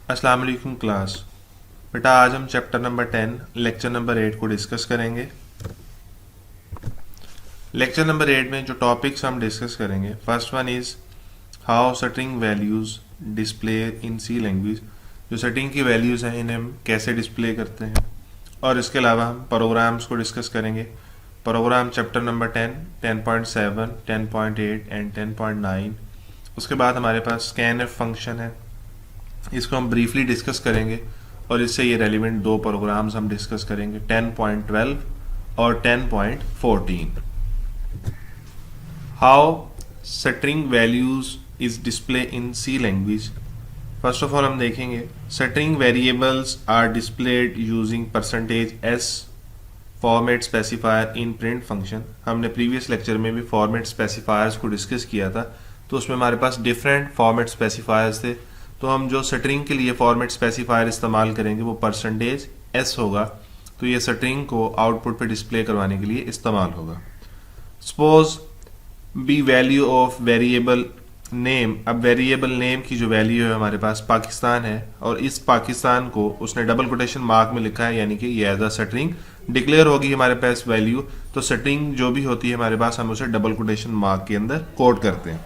अस्सलाम वालेकुम क्लास। बेटा आज हम चैप्टर नंबर 10 लेक्चर नंबर 8 को डिस्कस करेंगे। लेक्चर नंबर 8 में जो टॉपिक्स हम डिस्कस करेंगे, first one is how string values display in C language. जो स्ट्रिंग की वैल्यूज हैं इन्हें हम कैसे डिस्प्ले करते हैं, और इसके अलावा हम प्रोग्राम्स को डिस्कस करेंगे। Program chapter number 10, 10.7, 10.8 and 10.9। उसके बाद हमारे पास स्कैनएफ फंक्शन है, इसको हम ब्रीफली डिस्कस करेंगे और इससे ये रेलिवेंट दो प्रोग्राम्स हम डिस्कस करेंगे, 10.12 और 10.14। How string values is display in C language. First of all हम देखेंगे string variables are displayed using %s format specifier in print function. हमने प्रीवियस लेक्चर में भी फॉर्मेट स्पेसिफायर्स को डिस्कस किया था, तो उसमें हमारे पास डिफरेंट फॉर्मेट स्पेसिफायर्स थे। तो हम जो स्ट्रिंग के लिए फॉर्मेट स्पेसिफायर इस्तेमाल करेंगे वो %s होगा, तो ये स्ट्रिंग को आउटपुट पे डिस्प्ले करवाने के लिए इस्तेमाल होगा। Suppose B value of variable name. अब वेरिएबल नेम की जो वैल्यू है हमारे पास पाकिस्तान है, और इस पाकिस्तान को उसने डबल कोटेशन मार्क में लिखा है, यानी कि ये एज अ स्ट्रिंग डिक्लेयर होगी हमारे पास वैल्यू। तो स्ट्रिंग जो भी होती है हमारे पास, हम उसे डबल कोटेशन मार्क के अंदर कोड करते हैं।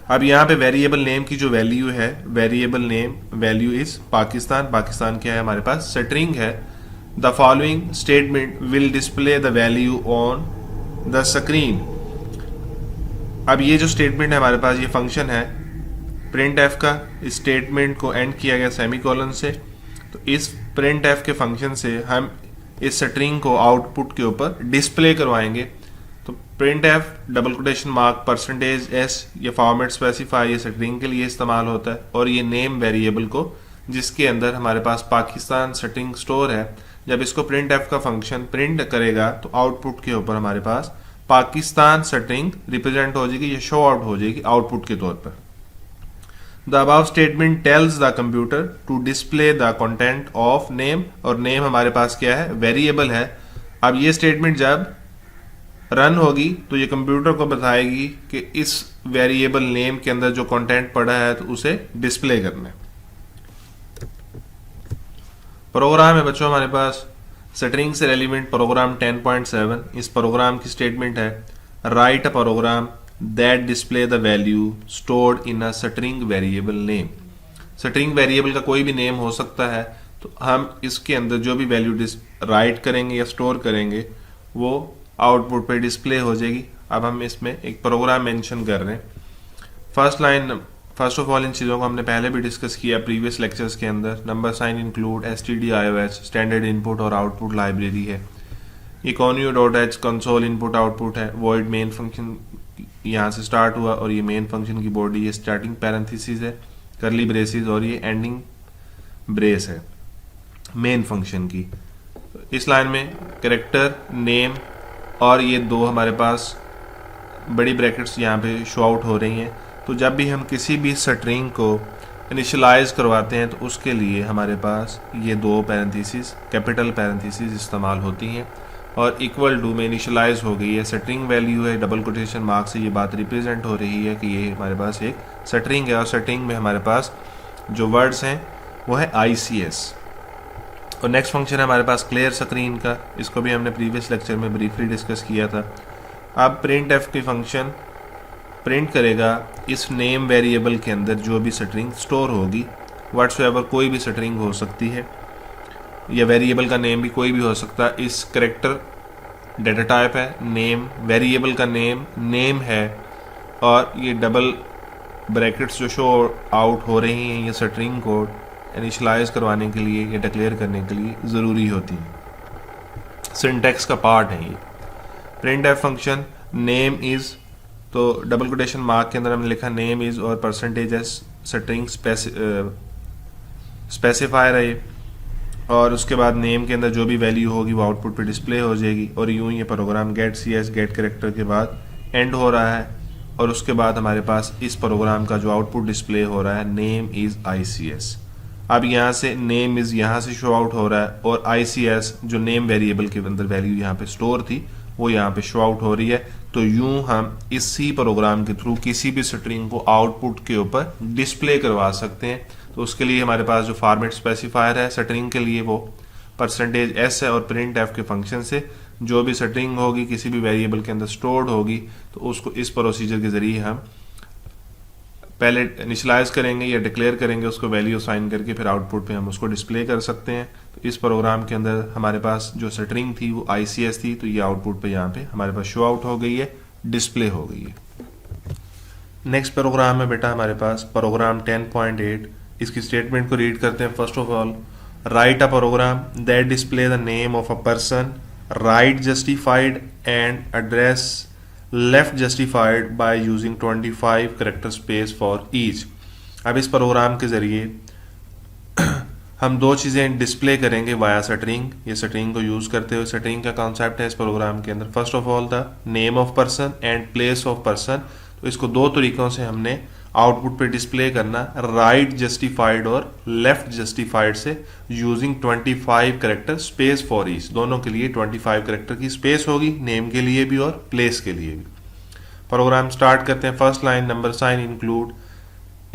अब यहाँ पे वेरिएबल नेम की जो वैल्यू है, variable name value is Pakistan. Pakistan क्या है हमारे पास, स्ट्रिंग है। The following statement will display the value on the screen. अब ये जो स्टेटमेंट है हमारे पास, ये फंक्शन है प्रिंट एफ का। इस स्टेटमेंट को एंड किया गया सेमीकोलन से। तो इस प्रिंट एफ के फंक्शन से हम इस स्ट्रिंग को आउटपुट के ऊपर डिस्प्ले करवाएंगे। तो print F double quotation mark %s ये फॉर्मेट स्पेसिफायर ये स्ट्रिंग के लिए इस्तेमाल होता है, और ये नेम वेरिएबल को जिसके अंदर हमारे पास पाकिस्तान स्ट्रिंग स्टोर है, जब इसको प्रिंट एफ का फंक्शन प्रिंट करेगा तो आउटपुट के ऊपर हमारे पास पाकिस्तान स्ट्रिंग रिप्रेजेंट हो जाएगी, ये शो आउट हो जाएगी आउटपुट के तौर पर। The above statement tells the computer to display the content of name, और नेम हमारे पास क्या है, वेरिएबल है। अब ये स्टेटमेंट जब रन होगी तो ये कंप्यूटर को बताएगी कि इस वेरिएबल नेम के अंदर जो कंटेंट पड़ा है तो उसे डिस्प्ले करना है। प्रोग्राम है बच्चों हमारे पास स्ट्रिंग से रेलिवेंट प्रोग्राम 10.7। इस प्रोग्राम की स्टेटमेंट है write a program that display the value stored in a string variable name. String variable का कोई भी नेम हो सकता है, तो हम इसके अंदर जो भी वैल्यू राइट करेंगे या स्टोर करेंगे वो आउटपुट पे डिस्प्ले हो जाएगी। अब हम इसमें एक प्रोग्राम मेंशन कर रहे हैं। First line, first of all in चीज़ों को हमने पहले भी डिस्कस किया प्रीवियस लेक्चर्स के अंदर। Number sign include stdioh standard input और आउटपुट लाइब्रेरी है। econio.h कंसोल इनपुट आउटपुट है। void मेन फंक्शन यहाँ से स्टार्ट हुआ, और ये मेन फंक्शन की बॉडी, ये स्टार्टिंग पैरेंथेसिस है, करली ब्रेसिस, और ये एंडिंग ब्रेस है मेन फंक्शन की। इस लाइन में कैरेक्टर नेम और ये दो हमारे पास बड़ी ब्रैकेट्स यहाँ पे शो आउट हो रही हैं। तो जब भी हम किसी भी स्ट्रिंग को इनिशियलाइज करवाते हैं तो उसके लिए हमारे पास ये दो पैरेंथेसिस, कैपिटल पैरेंथेसिस इस्तेमाल होती हैं, और इक्वल टू में इनिशियलाइज हो गई है। स्ट्रिंग वैल्यू है, डबल कोटेशन मार्क से ये बात रिप्रेजेंट हो रही है कि ये हमारे पास एक स्ट्रिंग है, और स्ट्रिंग में हमारे पास जो वर्ड्स हैं वो है ICS। और नेक्स्ट फंक्शन है हमारे पास क्लियर स्क्रीन का। इसको भी हमने प्रीवियस लेक्चर में ब्रीफली डिस्कस किया था। अब प्रिंट एफ की फंक्शन प्रिंट करेगा इस नेम वेरिएबल के अंदर जो भी स्ट्रिंग स्टोर होगी, व्हाट्सएवर कोई भी स्ट्रिंग हो सकती है, या वेरिएबल का नेम भी कोई भी हो सकता है। इस कैरेक्टर डेटा टाइप है, नेम वेरिएबल का नेम है, और ये डबल ब्रैकेट्स जो शो आउट हो रही हैं ये स्ट्रिंग को इनिशियलाइज करवाने के लिए या डिक्लेयर करने के लिए ज़रूरी होती है। सिंटैक्स का पार्ट है ये। Print F function name is, तो डबल कोटेशन मार्क के अंदर हमने लिखा नेम इज़, और %s स्ट्रिंग स्पेसिफायर है ये, और उसके बाद नेम के अंदर जो भी वैल्यू होगी वो आउटपुट पे डिस्प्ले हो जाएगी। और यूं ये program get CS get character के बाद एंड हो रहा है, और उसके बाद हमारे पास इस प्रोग्राम का जो आउटपुट डिस्प्ले हो रहा है नेम इज़ ICS। अब यहाँ से नेम इज़ यहाँ से शो आउट हो रहा है, और ICS जो नेम वेरिएबल के अंदर वैल्यू यहाँ पे स्टोर थी वो यहाँ पे शो आउट हो रही है। तो यूं हम इसी प्रोग्राम के थ्रू किसी भी स्ट्रिंग को आउटपुट के ऊपर डिस्प्ले करवा सकते हैं। तो उसके लिए हमारे पास जो फॉर्मेट स्पेसिफायर है स्ट्रिंग के लिए वो %s है, और प्रिंट एफ के फंक्शन से जो भी स्ट्रिंग होगी किसी भी वेरिएबल के अंदर स्टोर्ड होगी तो उसको इस प्रोसीजर के जरिए हम पहले इनिशियलाइज करेंगे या डिक्लेयर करेंगे, उसको वैल्यू असाइन करके फिर आउटपुट पे हम उसको डिस्प्ले कर सकते हैं। तो इस प्रोग्राम के अंदर हमारे पास जो स्ट्रिंग थी वो ICS थी, तो ये आउटपुट पे यहाँ पे हमारे पास शो आउट हो गई है, डिस्प्ले हो गई है। नेक्स्ट प्रोग्राम है बेटा हमारे पास प्रोग्राम 10.8। इसकी स्टेटमेंट को रीड करते हैं। First of all, write a program that display the name of a person, right justified and address left justified by using 25 character space for each. अब इस प्रोग्राम के जरिए हम दो चीज़ें डिस्प्ले करेंगे वाया स्ट्रिंग। ये स्ट्रिंग को यूज़ करते हुए स्ट्रिंग का कॉन्सेप्ट है इस प्रोग्राम के अंदर। First of all the name of person and place of person. तो इसको दो तरीकों से हमने आउटपुट पे डिस्प्ले करना, राइट जस्टिफाइड और लेफ्ट जस्टिफाइड से, using 25 character space for each. दोनों के लिए 25 करेक्टर की स्पेस होगी, नेम के लिए भी और प्लेस के लिए भी। प्रोग्राम स्टार्ट करते हैं। First line number sign include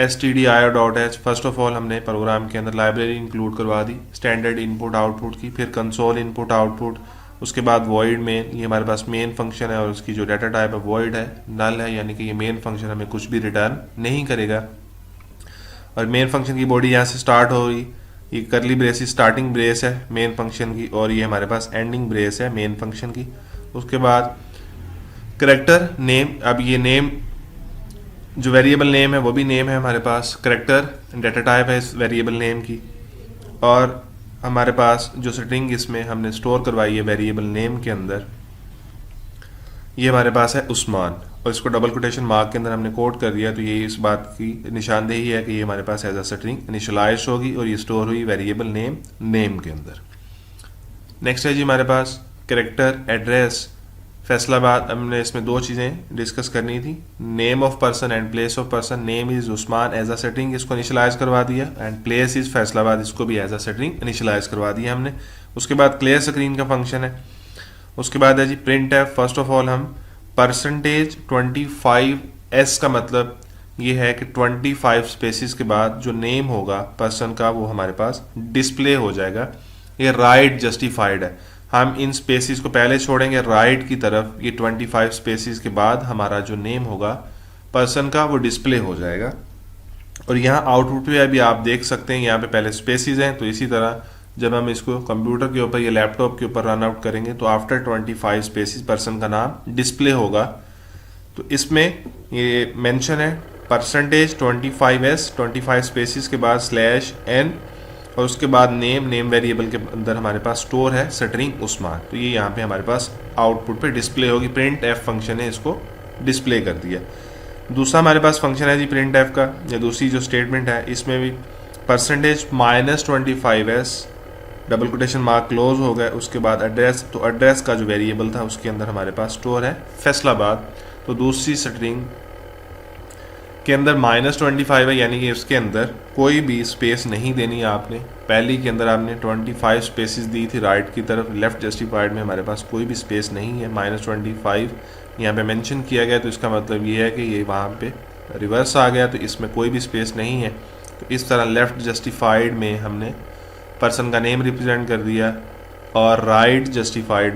stdio.h। First of all हमने प्रोग्राम के अंदर लाइब्रेरी इंक्लूड करवा दी स्टैंडर्ड इनपुट आउटपुट की, फिर कंसोल इनपुट आउटपुट, उसके बाद वॉइड मेन। ये हमारे पास मेन फंक्शन है और उसकी जो डाटा टाइप है वॉइड है, नल है, यानी कि ये मेन फंक्शन हमें कुछ भी रिटर्न नहीं करेगा। और मेन फंक्शन की बॉडी यहाँ से स्टार्ट हो गई, ये करली ब्रेस स्टार्टिंग ब्रेस है मेन फंक्शन की, और ये हमारे पास एंडिंग ब्रेस है मेन फंक्शन की। उसके बाद करेक्टर नेम, अब ये नेम जो वेरिएबल नेम है वो भी नेम है हमारे पास, करेक्टर डाटा टाइप है इस वेरिएबल नेम की, और हमारे पास जो स्ट्रिंग इसमें हमने स्टोर करवाई है वेरिएबल नेम के अंदर, ये हमारे पास है उस्मान, और इसको डबल कोटेशन मार्क के अंदर हमने कोड कर दिया। तो ये इस बात की निशानदेही है कि ये हमारे पास एज अ स्ट्रिंग इनिशियलाइज होगी और ये स्टोर हुई वेरिएबल नेम के अंदर। नेक्स्ट है जी हमारे पास करेक्टर एड्रेस। फैसलाबाद हमने इसमें दो चीज़ें डिस्कस करनी थी, name of person and place of person. Name is Usman as a string, इसको इनिशियलाइज करवा दिया, एंड प्लेस इज फैसलाबाद, इसको भी एज अ स्ट्रिंग इनिशियलाइज करवा दिया हमने। उसके बाद क्लियर स्क्रीन का फंक्शन है। उसके बाद है जी printf. First of all हम %25s का मतलब ये है कि 25 स्पेसिस के बाद जो नेम होगा पर्सन का वो हमारे पास डिस्प्ले हो जाएगा। ये राइट जस्टिफाइड है, हम इन स्पेसिस को पहले छोड़ेंगे राइट की तरफ, ये 25 स्पेसिस के बाद हमारा जो नेम होगा पर्सन का वो डिस्प्ले हो जाएगा। और यहाँ आउटपुट पे अभी आप देख सकते हैं यहाँ पे पहले स्पेसिस हैं, तो इसी तरह जब हम इसको कंप्यूटर के ऊपर या लैपटॉप के ऊपर रन आउट करेंगे तो आफ्टर 25 स्पेसिस पर्सन का नाम डिस्प्ले होगा। तो इसमें ये मेंशन है %25s, 25 स्पेसिस के बाद /n, और उसके बाद नेम वेरिएबल के अंदर हमारे पास स्टोर है स्ट्रिंग उस्मान। तो ये यहाँ पे हमारे पास आउटपुट पे डिस्प्ले होगी। प्रिंट एफ फंक्शन है, इसको डिस्प्ले कर दिया। दूसरा हमारे पास फंक्शन है जी प्रिंट एफ का, या दूसरी जो स्टेटमेंट है इसमें भी %-25s double quotation mark close हो गए, उसके बाद एड्रेस, तो एड्रेस का जो वेरिएबल था उसके अंदर हमारे पास स्टोर है फैसलाबाद। तो दूसरी स्ट्रिंग के अंदर -25 है, यानी कि उसके अंदर कोई भी स्पेस नहीं देनी है आपने। पहली के अंदर आपने 25 स्पेसिस दी थी राइट की तरफ, लेफ्ट जस्टिफाइड में हमारे पास कोई भी स्पेस नहीं है। -25 यहाँ पे मेंशन किया गया, तो इसका मतलब ये है कि ये वहाँ पे रिवर्स आ गया, तो इसमें कोई भी स्पेस नहीं है। तो इस तरह लेफ्ट जस्टिफाइड में हमने पर्सन का नेम रिप्रेजेंट कर दिया, और राइट जस्टिफाइड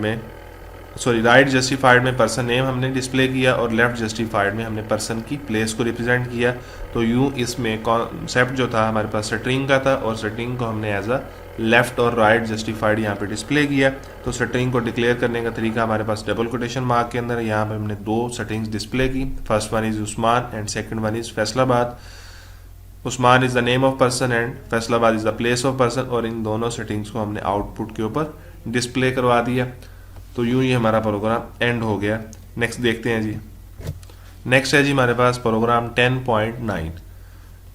में पर्सन नेम हमने डिस्प्ले किया, और लेफ्ट जस्टिफाइड में हमने पर्सन की प्लेस को रिप्रेजेंट किया। तो यूँ इसमें कॉन्सेप्ट जो था हमारे पास स्ट्रिंग का था, और स्ट्रिंग को हमने एज अ लेफ्ट और राइट जस्टिफाइड यहाँ पे डिस्प्ले किया। तो स्ट्रिंग को डिक्लेयर करने का तरीका हमारे पास डबल कोटेशन मार्क के अंदर, यहाँ पे हमने दो स्ट्रिंग्स डिस्प्ले की। First one is Usman and second one is Faisalabad. Usman is the name of person and Faisalabad is the place of person, और इन दोनों सेटिंग्स को हमने आउटपुट के ऊपर डिस्प्ले करवा दिया। तो यूं ही हमारा प्रोग्राम एंड हो गया। नेक्स्ट देखते हैं जी। नेक्स्ट है जी हमारे पास प्रोग्राम 10.9।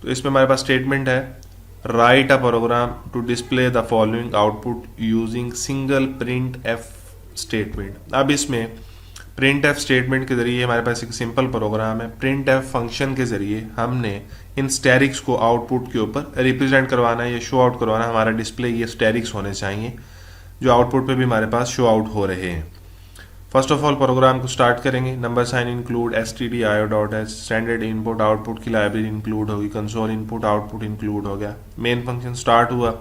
तो इसमें हमारे पास स्टेटमेंट है, write a program to display the following output using single print F statement. अब इसमें प्रिंट एफ स्टेटमेंट के जरिए हमारे पास एक सिंपल प्रोग्राम है। प्रिंट एफ फंक्शन के जरिए हमने इन स्टैरिक्स को आउटपुट के ऊपर रिप्रेजेंट करवाना है या शो आउट करवाना है। हमारा डिस्प्ले ये स्टैरिक्स होने चाहिए जो आउटपुट पे भी हमारे पास शो आउट हो रहे हैं। फर्स्ट ऑफ ऑल प्रोग्राम को स्टार्ट करेंगे, number sign include stdio.h, standard input output की लाइब्रेरी इंक्लूड होगी, कंसोल इनपुट आउटपुट इंक्लूड हो गया, मेन फंक्शन स्टार्ट हुआ।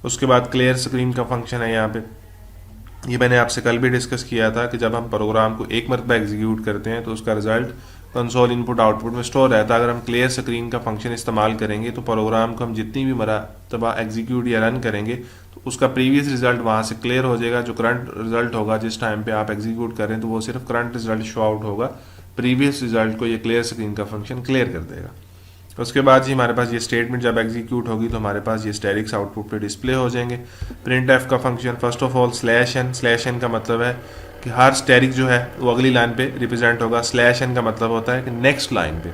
उसके बाद क्लियर स्क्रीन का फंक्शन है यहाँ पे, ये मैंने आपसे कल भी डिस्कस किया था कि जब हम प्रोग्राम को एक मरतबा एग्जीक्यूट करते हैं तो उसका रिजल्ट कंसोल इनपुट आउटपुट में स्टोर रहता है। अगर हम क्लियर स्क्रीन का फंक्शन इस्तेमाल करेंगे तो प्रोग्राम को हम जितनी भी मरतबा एग्जीक्यूट या रन करेंगे तो उसका प्रीवियस रिजल्ट वहाँ से क्लियर हो जाएगा। जो करंट रिजल्ट होगा जिस टाइम पे आप एग्जीक्यूट करें तो वो सिर्फ करंट रिजल्ट शो आउट होगा, प्रीवियस रिजल्ट को ये क्लियर स्क्रीन का फंक्शन क्लियर कर देगा। उसके बाद जी हमारे पास ये स्टेटमेंट जब एग्जीक्यूट होगी तो हमारे पास ये स्टैटिक्स आउटपुट पे डिस्प्ले हो जाएंगे। प्रिंट एफ का function, first of all slash N का मतलब है कि हर स्टैटिक जो है वो अगली लाइन पे रिप्रेजेंट होगा, स्लैश एन का मतलब होता है कि नेक्स्ट लाइन पे।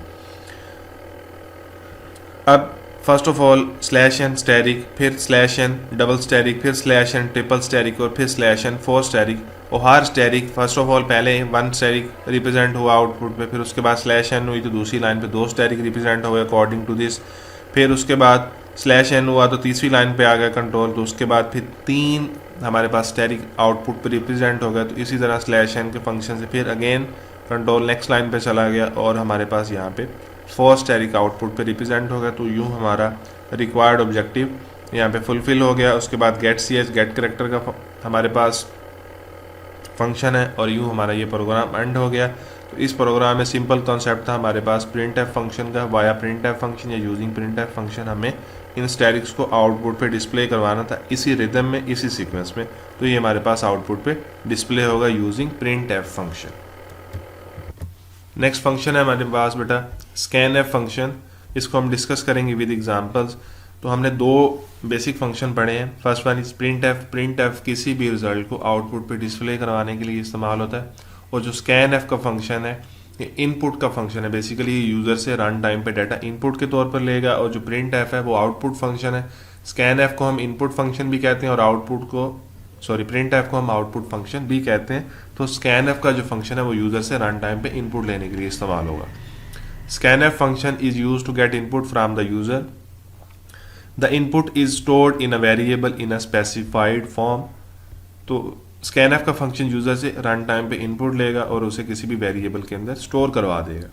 अब first of all slash N static, फिर स्लैश एन डबल स्टैटिक, फिर स्लैश एन ट्रिपल स्टैटिक और फिर स्लैश एन फोर स्टैटिक। और हर स्टैटिक फर्स्ट ऑफ ऑल पहले वन स्टैटिक रिप्रेजेंट हुआ आउटपुट पे, फिर उसके बाद स्लैश एन हुई तो दूसरी लाइन पे दो स्टैटिक रिप्रेजेंट हुए अकॉर्डिंग टू दिस, फिर उसके बाद स्लैश एन हुआ तो तीसरी लाइन पे आ गया कंट्रोल, तो उसके बाद फिर तीन हमारे पास स्टैटिक आउटपुट पे रिप्रेजेंट हो गया। तो इसी तरह स्लैश एन के फंक्शन से फिर अगेन कंट्रोल नेक्स्ट लाइन पे चला गया और हमारे पास यहाँ पे फोर स्टैटिक आउटपुट पे रिप्रेजेंट हो गया। तो यूँ हमारा रिक्वायर्ड ऑब्जेक्टिव यहाँ पे फुलफिल हो गया। उसके बाद get C H get character का हमारे पास फंक्शन है और यूँ हमारा ये प्रोग्राम एंड हो गया। तो इस प्रोग्राम में सिंपल कॉन्सेप्ट था हमारे पास प्रिंट एफ फंक्शन का, वाया प्रिंट एफ फंक्शन या यूजिंग प्रिंट एफ फंक्शन हमें इन स्टैटिक्स को आउटपुट पे डिस्प्ले करवाना था इसी रिदम में, इसी सीक्वेंस में। तो ये हमारे पास आउटपुट पे डिस्प्ले होगा using print F function. Next function है हमारे पास बेटा स्कैन एफ फंक्शन, इसको हम डिस्कस करेंगे विद एग्जांपल्स। तो हमने दो बेसिक फंक्शन पढ़े हैं। First one is print F किसी भी रिजल्ट को आउटपुट पे डिस्प्ले करवाने के लिए इस्तेमाल होता है। और जो स्कैन एफ का फंक्शन है ये इनपुट का फंक्शन है, बेसिकली यूजर से रन टाइम पे डाटा इनपुट के तौर पर लेगा। और जो प्रिंट एफ है वो आउटपुट फंक्शन है। स्कैन एफ को हम इनपुट फंक्शन भी कहते हैं और आउटपुट को प्रिंट एफ को हम आउटपुट फंक्शन भी कहते हैं। तो स्कैन एफ का जो फंक्शन है वो यूजर से रन टाइम पे इनपुट लेने के लिए इस्तेमाल होगा। Scan F function is use to get input from the user. The input is stored in a variable in a specified form. तो स्कैन एफ का फंक्शन यूजर से रन टाइम पे इनपुट लेगा और उसे किसी भी वेरिएबल के अंदर स्टोर करवा देगा।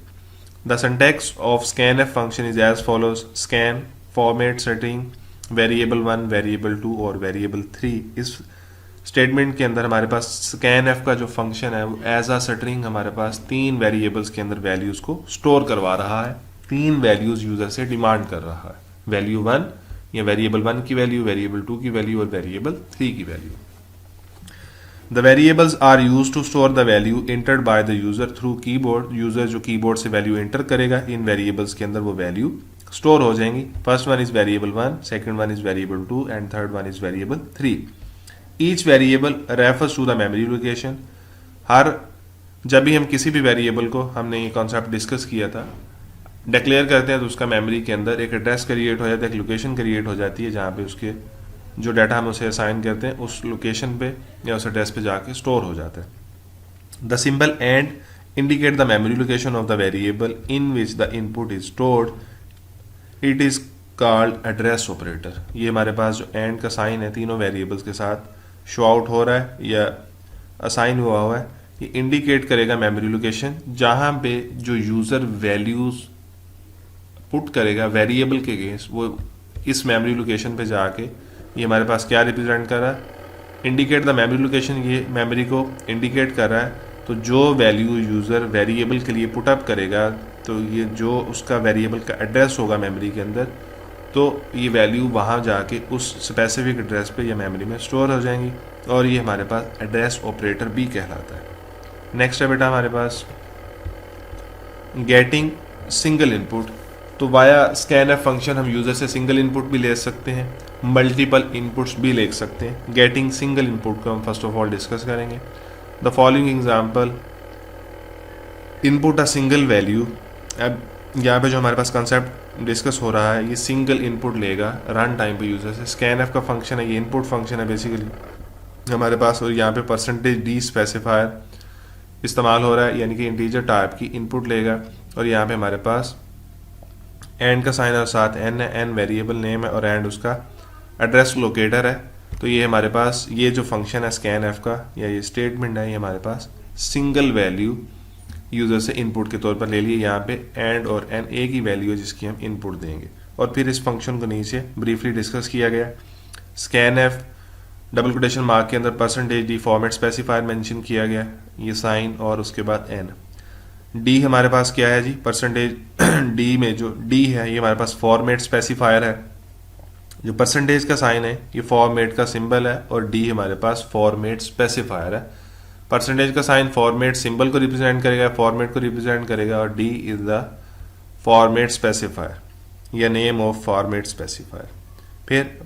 The syntax of scan F function is as follows: scan format setting variable 1, variable 2 और वेरिएबल 3। इस स्टेटमेंट के अंदर हमारे पास स्कैन एफ का जो फंक्शन है वो एज अ स्ट्रिंग हमारे पास तीन वेरिएबल्स के अंदर वैल्यूज को स्टोर करवा रहा है। तीन वैल्यूज यूजर से डिमांड कर रहा है, वैल्यू 1 या वेरिएबल 1 की वैल्यू, वेरिएबल 2 की वैल्यू और वेरिएबल 3 की value. The variables are used to store the value entered by the user through keyboard। User जो कीबोर्ड से वैल्यू एंटर करेगा इन वेरिएबल्स के अंदर वो वैल्यू स्टोर हो जाएंगी। First one is variable 1, second one is variable 2 and third one is variable 3। Each variable refers to the memory location. हर जब भी हम किसी भी वेरिएबल को, हमने ये कॉन्सेप्ट डिस्कस किया था, डिक्लेयर करते हैं तो उसका मेमोरी के अंदर एक एड्रेस क्रिएट हो जाता है, एक लोकेशन क्रिएट हो जाती है जहाँ पे उसके जो डाटा हम उसे असाइन करते हैं उस लोकेशन पे या उस एड्रेस पे जाके स्टोर हो जाता है। The symbol and indicate the memory location of the variable in which the input is stored. It is called address operator. ये हमारे पास जो एंड का साइन है तीनों वेरिएबल्स के साथ शो आउट हो रहा है या असाइन हुआ है, ये इंडिकेट करेगा मेमोरी लोकेशन जहाँ पे जो यूजर वैल्यूज पुट करेगा वेरिएबल के अगेंस्ट, वो इस मेमोरी लोकेशन पे जाके ये हमारे पास क्या रिप्रेजेंट कर रहा है, इंडिकेट द मेमोरी लोकेशन, ये मेमोरी को इंडिकेट कर रहा है। तो जो वैल्यू यूज़र वेरिएबल के लिए पुटअप करेगा तो ये जो उसका वेरिएबल का एड्रेस होगा मेमोरी के अंदर, तो ये वैल्यू वहाँ जाके उस स्पेसिफिक एड्रेस पे या मेमोरी में स्टोर हो जाएंगी और ये हमारे पास एड्रेस ऑपरेटर भी कहलाता है। नेक्स्ट है बेटा हमारे पास गेटिंग सिंगल इनपुट। तो वाया स्कैन एफ फंक्शन हम यूज़र से सिंगल इनपुट भी ले सकते हैं, मल्टीपल इनपुट्स भी ले सकते हैं। गेटिंग सिंगल इनपुट को हम फर्स्ट ऑफ ऑल डिस्कस करेंगे। The following example: input a single value. अब यहाँ पे जो हमारे पास कंसेप्ट डिस्कस हो रहा है ये सिंगल इनपुट लेगा रन टाइम पे यूज़र से। स्कैन एफ का फंक्शन है, ये इनपुट फंक्शन है बेसिकली हमारे पास, और यहाँ पे %d स्पेसिफायर इस्तेमाल हो रहा है, यानी कि इंटीजर टाइप की इनपुट लेगा। और यहाँ पे हमारे पास एंड का साइन और साथ एन है, एन वेरिएबल नेम है और एंड उसका एड्रेस लोकेटर है। तो ये हमारे पास ये जो फंक्शन है स्कैन एफ का या ये स्टेटमेंट है, ये हमारे पास सिंगल वैल्यू यूज़र से इनपुट के तौर पर ले लिए। यहाँ पे एंड और एन एक ही वैल्यू है जिसकी हम इनपुट देंगे। और फिर इस फंक्शन को नीचे ब्रीफली डिस्कस किया गया। Scan F double quotation mark के अंदर %d फॉर्मेट स्पेसिफायर मेंशन किया गया, ये साइन और उसके बाद एन। डी हमारे पास क्या है जी, %d में जो d है ये हमारे पास फॉर्मेट स्पेसिफायर है। जो परसेंटेज का साइन है ये फॉर्मेट का सिंबल है और d हमारे पास फॉर्मेट स्पेसिफायर है। परसेंटेज का साइन फॉर्मेट सिंबल को रिप्रेजेंट करेगा, फॉर्मेट को रिप्रेजेंट करेगा, और d is the format specifier या नेम ऑफ फॉर्मेट स्पेसिफायर। फिर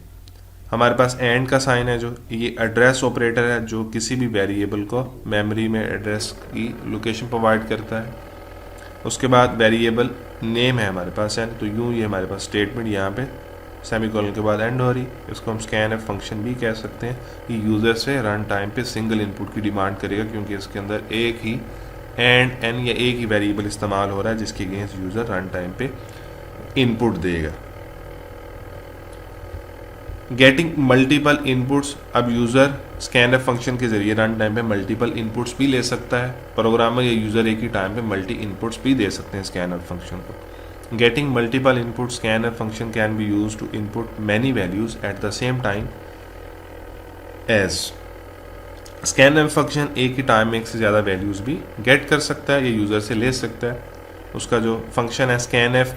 हमारे पास एंड का साइन है, जो ये एड्रेस ऑपरेटर है जो किसी भी वेरिएबल को मेमोरी में एड्रेस की लोकेशन प्रोवाइड करता है। उसके बाद वेरिएबल नेम है हमारे पास एन, तो यूँ ये हमारे पास स्टेटमेंट यहाँ पे सेमीकोलन के बाद एंड हो रही। इसको हम स्कैन एफ फंक्शन भी कह सकते हैं। ये यूज़र से रन टाइम पे सिंगल इनपुट की डिमांड करेगा क्योंकि इसके अंदर एक ही एंड एन या एक ही वेरिएबल इस्तेमाल हो रहा है जिसके अगेंस्ट यूज़र रन टाइम पे इनपुट देगा। गेटिंग मल्टीपल इनपुट्स, अब यूज़र स्कैन एफ फंक्शन के जरिए रन टाइम पे मल्टीपल इनपुट्स भी ले सकता है। प्रोग्रामर या यूज़र एक ही टाइम पे मल्टी इनपुट्स भी दे सकते हैं स्कैन एफ फंक्शन को। Getting multiple inputs, scanf function can be used to input many values at the same time as scanf function एक ही टाइम में एक से ज़्यादा वैल्यूज़ भी गेट कर सकता है या यूज़र से ले सकता है। उसका जो फंक्शन है scanf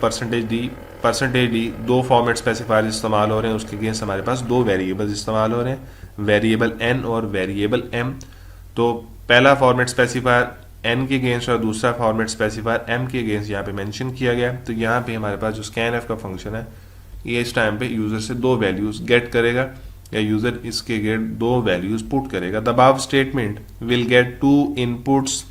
%d दो फॉर्मेट स्पेसिफायर इस्तेमाल हो रहे हैं, उसके अगेंस्ट हमारे पास दो वेरिएबल्स इस्तेमाल हो रहे हैं, वेरिएबल n और वेरिएबल m। तो पहला फॉर्मेट स्पेसिफायर n के अगेंस्ट और दूसरा फॉर्मेट स्पेसिफायर m के अगेंस्ट यहाँ पे मेंशन किया गया। तो यहाँ पे हमारे पास जो scanf का फंक्शन है ये इस टाइम पे यूज़र से दो वैल्यूज़ गेट करेगा या यूज़र इसके गेट दो वैल्यूज़ पुट करेगा। The above statement will get to inputs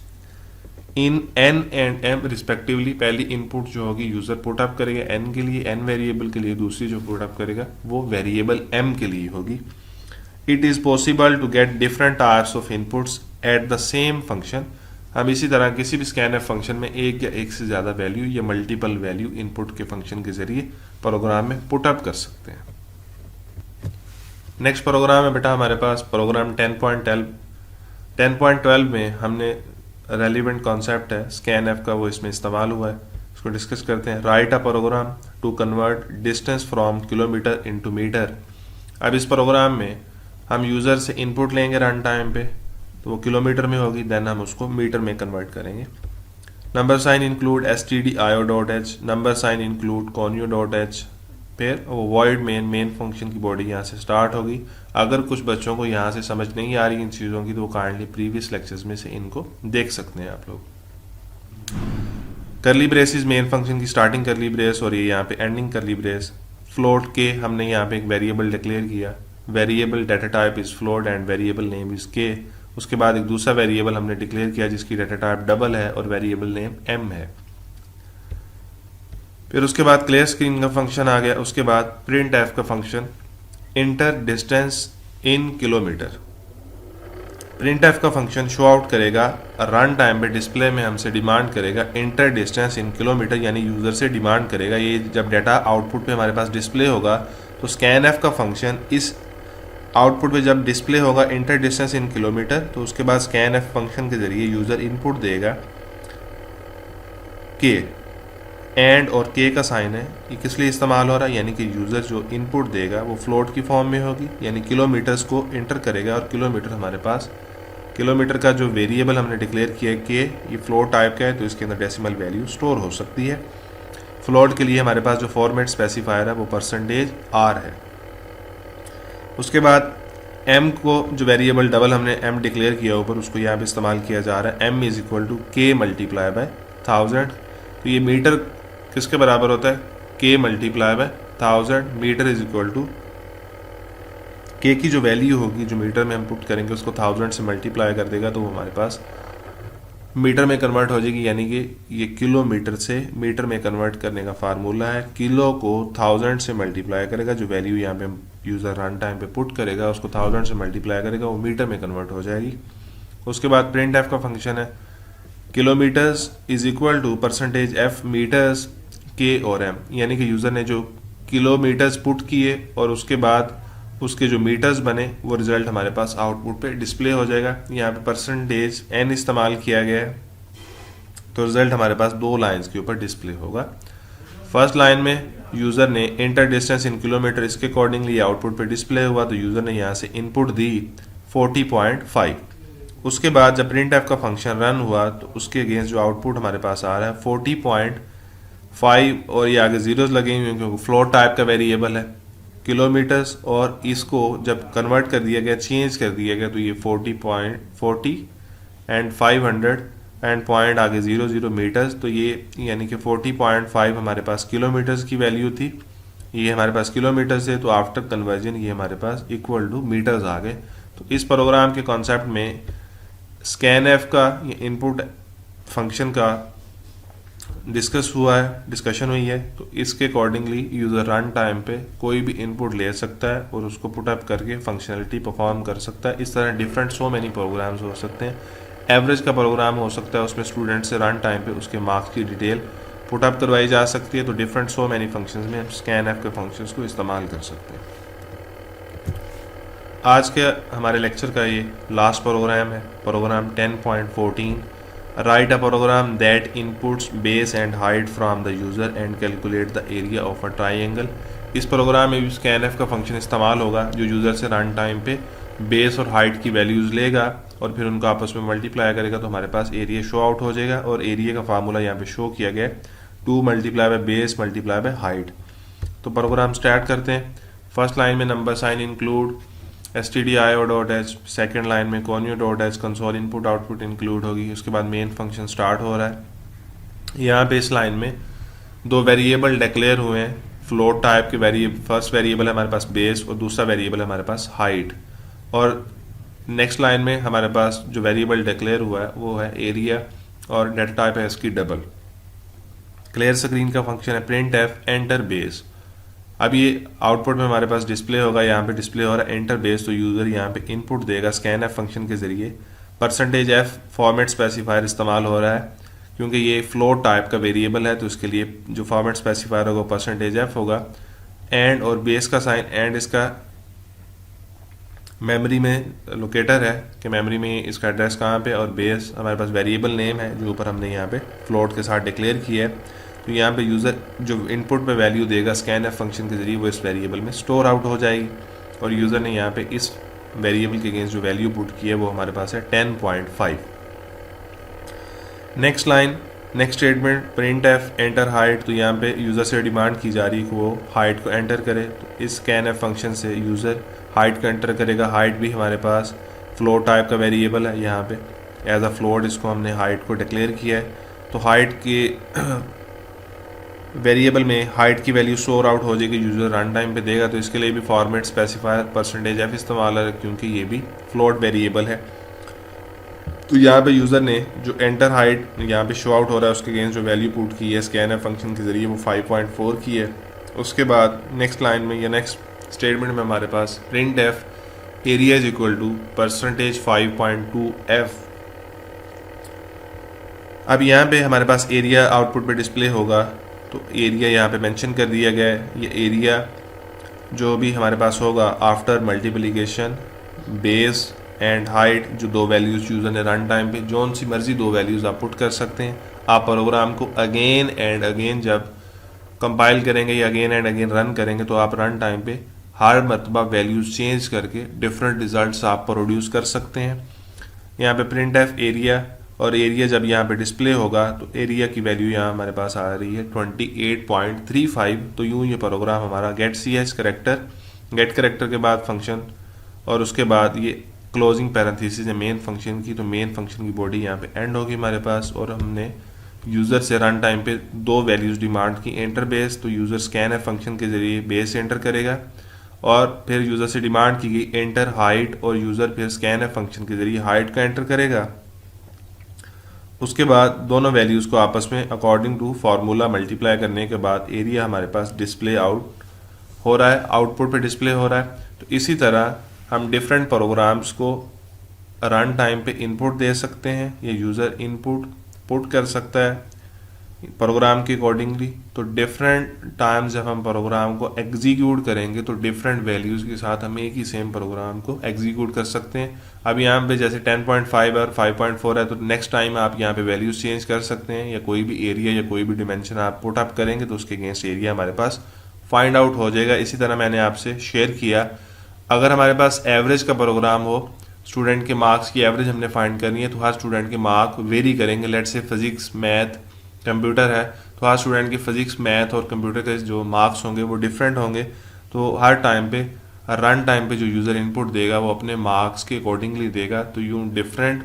in n and m respectively. पहली इनपुट जो होगी यूज़र पुट अप करेगा n के लिए, n वेरिएबल के लिए, दूसरी जो पुट अप करेगा वो वेरिएबल m के लिए होगी। It is possible to get different types of inputs at the same function. हम इसी तरह किसी भी स्कैनफ फंक्शन में एक या एक से ज़्यादा वैल्यू या मल्टीपल वैल्यू इनपुट के फंक्शन के जरिए प्रोग्राम में पुट अप कर सकते हैं। नेक्स्ट प्रोग्राम है बेटा हमारे पास प्रोग्राम 10.12 में हमने रेलिवेंट कॉन्सेप्ट है स्कैनफ का, वो इसमें इस्तेमाल हुआ है। इसको डिस्कस करते हैं। Write a program to convert distance from kilometer into meter. अब इस प्रोग्राम में हम यूज़र से इनपुट लेंगे रन टाइम पे, तो वो किलोमीटर में होगी, देन हम उसको मीटर में कन्वर्ट करेंगे। Number sign include stdio.h, number sign include conio.h। फिर वो वॉइड मेन फंक्शन की बॉडी यहाँ से स्टार्ट होगी। अगर कुछ बच्चों को यहाँ से समझ नहीं आ रही इन चीज़ों की तो वो काइंडली प्रीवियस लेक्चर्स में से इनको देख सकते हैं आप लोग। करली ब्रेसेस मेन फंक्शन की स्टार्टिंग करली ब्रेस और ये यहाँ पे एंडिंग करली ब्रेस। फ्लोट के हमने यहाँ पे एक वेरिएबल डिक्लेयर किया, variable data type is float and variable name is के। उसके बाद एक दूसरा वेरिएबल हमने डिक्लेयर किया जिसकी डाटा टाइप डबल है और वेरिएबल नेम m है। फिर उसके बाद क्लियर स्क्रीन का फंक्शन आ गया। उसके बाद प्रिंट एफ का function inter distance in kilometre. Print F का फंक्शन शो आउट करेगा रन टाइम पे डिस्प्ले में हमसे डिमांड करेगा इंटर डिस्टेंस इन किलोमीटर, यानी यूजर से डिमांड करेगा। ये जब डाटा आउटपुट पे हमारे पास डिस्प्ले होगा तो स्कैन एफ का फंक्शन इस आउटपुट पे जब डिस्प्ले होगा इंटर डिस्टेंस इन किलोमीटर, तो उसके बाद स्कैन एफ फंक्शन के जरिए यूज़र इनपुट देगा के। एंड और के का साइन है ये किस लिए इस्तेमाल हो रहा है, यानी कि यूज़र जो इनपुट देगा वो फ्लोट की फॉर्म में होगी, यानी किलोमीटर्स को इंटर करेगा। और किलोमीटर हमारे पास किलोमीटर का जो वेरिएबल हमने डिक्लेयर किया है के, ये फ्लोट टाइप का है तो इसके अंदर डेसिमल वैल्यू स्टोर हो सकती है। फ्लोट के लिए हमारे पास जो फॉर्मेट स्पेसिफायर है वो %r है। उसके बाद m को जो वेरिएबल डबल हमने m डिक्लेयर किया ऊपर उसको यहाँ पे इस्तेमाल किया जा रहा है। m is equal to k multiply by 1000। तो ये मीटर किसके बराबर होता है, k multiply by 1000। Meter is equal to k की जो वैल्यू होगी जो मीटर में हम पुट करेंगे उसको 1000 से मल्टीप्लाई कर देगा तो वो हमारे पास मीटर में कन्वर्ट हो जाएगी, यानी कि ये किलोमीटर से मीटर में कन्वर्ट करने का फार्मूला है। किलो को 1000 से मल्टीप्लाई करेगा, जो वैल्यू यहाँ पे यूज़र रन टाइम पे पुट करेगा उसको 1000 से मल्टीप्लाई करेगा, वो मीटर में कन्वर्ट हो जाएगी। उसके बाद प्रिंट एफ का फंक्शन है kilometers is equal to %f meters के और m, यानी कि यूज़र ने जो किलोमीटर्स पुट किए और उसके बाद उसके जो मीटर्स बने वो रिजल्ट हमारे पास आउटपुट पे डिस्प्ले हो जाएगा। यहाँ पे परसेंटेज n इस्तेमाल किया गया है, तो रिजल्ट हमारे पास दो लाइंस के ऊपर डिस्प्ले होगा। फर्स्ट लाइन में यूज़र ने इंटर डिस्टेंस इन किलोमीटर, इसके अकॉर्डिंगली आउटपुट पे डिस्प्ले हुआ, तो यूज़र ने यहाँ से इनपुट दी 40.5। उसके बाद जब प्रिंट एफ का फंक्शन रन हुआ तो उसके अगेंस्ट जो आउटपुट हमारे पास आ रहा है 40.5, और ये आगे जीरोस लगे हुए हैं क्योंकि फ्लोट टाइप का वेरिएबल है किलोमीटर्स, और इसको जब कन्वर्ट कर दिया गया, चेंज कर दिया गया, तो ये 40.40 एंड 500 एंड पॉइंट आगे 00 मीटर्स, तो ये यानी कि 40.5 हमारे पास किलोमीटर्स की वैल्यू थी, ये हमारे पास किलोमीटर्स है, तो आफ्टर कन्वर्जन ये हमारे पास इक्वल टू मीटर्स आ गए। तो इस प्रोग्राम के कॉन्सेप्ट में स्कैन एफ का इनपुट फंक्शन का डिस्कशन हुई है, तो इसके अकॉर्डिंगली यूज़र रन टाइम पे कोई भी इनपुट ले सकता है और उसको पुट अप करके फंक्शनलिटी परफॉर्म कर सकता है। इस तरह डिफरेंट सो मैनी प्रोग्राम्स हो सकते हैं। एवरेज का प्रोग्राम हो सकता है, उसमें स्टूडेंट से रन टाइम पे उसके मार्क्स की डिटेल पुट अप करवाई जा सकती है। तो डिफरेंट सो मैनी फंक्शंस में हम स्कैन एफ के फंक्शंस को इस्तेमाल कर सकते हैं। आज के हमारे लेक्चर का ये लास्ट प्रोग्राम है, program 10.14, write a program that inputs base and height from the user and calculate the area of a triangle. इस प्रोग्राम में भी स्कैन एफ का फंक्शन इस्तेमाल होगा, जो यूज़र से रन टाइम पे बेस और हाइट की वैल्यूज़ लेगा और फिर उनको आपस में मल्टीप्लाई करेगा, तो हमारे पास एरिया शो आउट हो जाएगा। और एरिया का फार्मूला यहाँ पे शो किया गया है, 2 multiply by base multiply by height. तो प्रोग्राम स्टार्ट करते हैं। फर्स्ट लाइन में number sign include stdio.h, second line में conio.h console input output include होगी। उसके बाद मेन फंक्शन स्टार्ट हो रहा है। यहाँ पे इस लाइन में दो वेरिएबल डिक्लेयर हुए हैं, फ्लोट टाइप के वेरिएबल। फर्स्ट वेरिएबल है हमारे पास बेस और दूसरा वेरिएबल है हमारे पास हाइट। और नेक्स्ट लाइन में हमारे पास जो वेरिएबल डिक्लेयर हुआ है वो है एरिया और डेटा टाइप है इसकी डबल। क्लियर स्क्रीन का फंक्शन है प्रिंट एफ एंटर बेस। अब ये आउटपुट में हमारे पास डिस्प्ले होगा, यहाँ पे डिस्प्ले हो रहा है एंटर बेस, तो यूज़र यहाँ पे इनपुट देगा स्कैन एफ फंक्शन के जरिए। परसेंटेज एफ फॉर्मेट स्पेसिफायर इस्तेमाल हो रहा है क्योंकि ये फ्लोट टाइप का वेरिएबल है, तो इसके लिए जो फॉर्मेट स्पेसिफायर होगा परसेंटेज एफ होगा। एंड और बेस का साइन, एंड इसका मेमोरी में लोकेटर है कि मेमोरी में इसका एड्रेस कहाँ पे, और बेस हमारे पास वेरिएबल नेम है जो ऊपर हमने यहाँ पे फ्लोट के साथ डिक्लेयर किया है। तो यहाँ पे यूज़र जो इनपुट पे वैल्यू देगा स्कैन एफ फंक्शन के जरिए वो इस वेरिएबल में स्टोर आउट हो जाएगी, और यूज़र ने यहाँ पे इस वेरिएबल के अगेंस्ट जो वैल्यू पुट की है वो हमारे पास है 10.5। Next line, next statement print F enter height. तो यहाँ पे यूज़र से डिमांड की जा रही है कि वो हाइट को एंटर करे, तो इस स्कैन एफ फंक्शन से यूज़र हाइट को एंटर करेगा। हाइट भी हमारे पास फ्लोट टाइप का वेरिएबल है, यहाँ पे एज अ फ्लोट इसको हमने हाइट को डिक्लेयर किया है। तो हाइट के वेरिएबल में हाइट की वैल्यू स्टोर आउट हो जाएगी, यूज़र रन टाइम पे देगा, तो इसके लिए भी फॉर्मेट स्पेसिफायर परसेंटेज एफ इस्तेमाल है क्योंकि ये भी फ्लोट वेरिएबल है। तो यहाँ पे यूज़र ने जो एंटर हाइट यहाँ पे शो आउट हो रहा है उसके अगेंस्ट जो वैल्यू पुट की है स्कैन एफ फंक्शन के जरिए वो 5.4 की है। उसके बाद नेक्स्ट लाइन में या नेक्स्ट स्टेटमेंट में हमारे पास printf area is equal to percentage 5.2 F. अब यहाँ पे हमारे पास एरिया आउटपुट पे डिस्प्ले होगा, तो एरिया यहाँ पे मेंशन कर दिया गया है। ये एरिया जो भी हमारे पास होगा after multiplication base and height, जो दो वैल्यूज़ यूज़र ने रन टाइम पे जोन सी मर्जी दो वैल्यूज़ आप पुट कर सकते हैं। आप प्रोग्राम को अगेन एंड अगेन जब कंपाइल करेंगे या अगेन एंड अगेन रन करेंगे तो आप रन टाइम पे हर मरतबा वैल्यूज़ चेंज करके डिफरेंट रिजल्ट्स आप प्रोड्यूस कर सकते हैं। यहाँ पे प्रिंट एफ एरिया, और एरिया जब यहाँ पे डिस्प्ले होगा तो एरिया की वैल्यू यहाँ हमारे पास आ रही है 28.35। तो यूँ ये प्रोग्राम हमारा get ch character, get character के बाद फंक्शन और उसके बाद ये क्लोजिंग पैरेंथेसिस है मेन फंक्शन की, तो मेन फंक्शन की बॉडी यहाँ पे एंड होगी हमारे पास। और हमने यूज़र से रन टाइम पे दो वैल्यूज़ डिमांड की, एंटर बेस, तो यूज़र स्कैन एफ फंक्शन के जरिए बेस एंटर करेगा, और फिर यूज़र से डिमांड की गई एंटर हाइट, और यूज़र फिर स्कैन एफ फंक्शन के जरिए हाइट का एंटर करेगा। उसके बाद दोनों वैल्यूज़ को आपस में अकॉर्डिंग टू फार्मूला मल्टीप्लाई करने के बाद एरिया हमारे पास डिस्प्ले आउट हो रहा है, आउटपुट पे डिस्प्ले हो रहा है। तो इसी तरह हम डिफरेंट प्रोग्राम्स को रन टाइम पे इनपुट दे सकते हैं, ये यूज़र इनपुट पुट कर सकता है प्रोग्राम के अकॉर्डिंगली। तो डिफरेंट टाइम जब हम प्रोग्राम को एग्जीक्यूट करेंगे तो डिफरेंट वैल्यूज़ के साथ हम एक ही सेम प्रोग्राम को एग्जीक्यूट कर सकते हैं। अब यहाँ पे जैसे 10.5 और 5.4 है तो नेक्स्ट टाइम आप यहाँ पे वैल्यूज़ चेंज कर सकते हैं, या कोई भी एरिया या कोई भी डिमेंशन आप पुट अप करेंगे तो उसके अगेंस्ट एरिया हमारे पास फाइंड आउट हो जाएगा। इसी तरह मैंने आपसे शेयर किया, अगर हमारे पास एवरेज का प्रोग्राम हो, स्टूडेंट के मार्क्स की एवरेज हमने फाइंड करनी है, तो हर स्टूडेंट के मार्क वेरी करेंगे। Let's say physics, math, computer है, तो हर स्टूडेंट के फिजिक्स, मैथ और कंप्यूटर के जो मार्क्स होंगे वो डिफरेंट होंगे। तो हर टाइम पे, हर रन टाइम पे जो यूज़र इनपुट देगा वो अपने मार्क्स के अकॉर्डिंगली देगा। तो यूँ डिफरेंट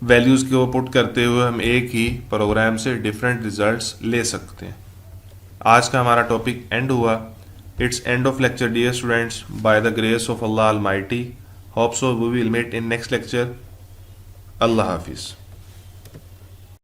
वैल्यूज़ को पुट करते हुए हम एक ही प्रोग्राम से डिफरेंट रिजल्ट्स ले सकते हैं। आज का हमारा टॉपिक एंड हुआ। It's end of lecture, dear students. By the grace of Allah Almighty, hope so we will meet in next lecture. Allah Hafiz.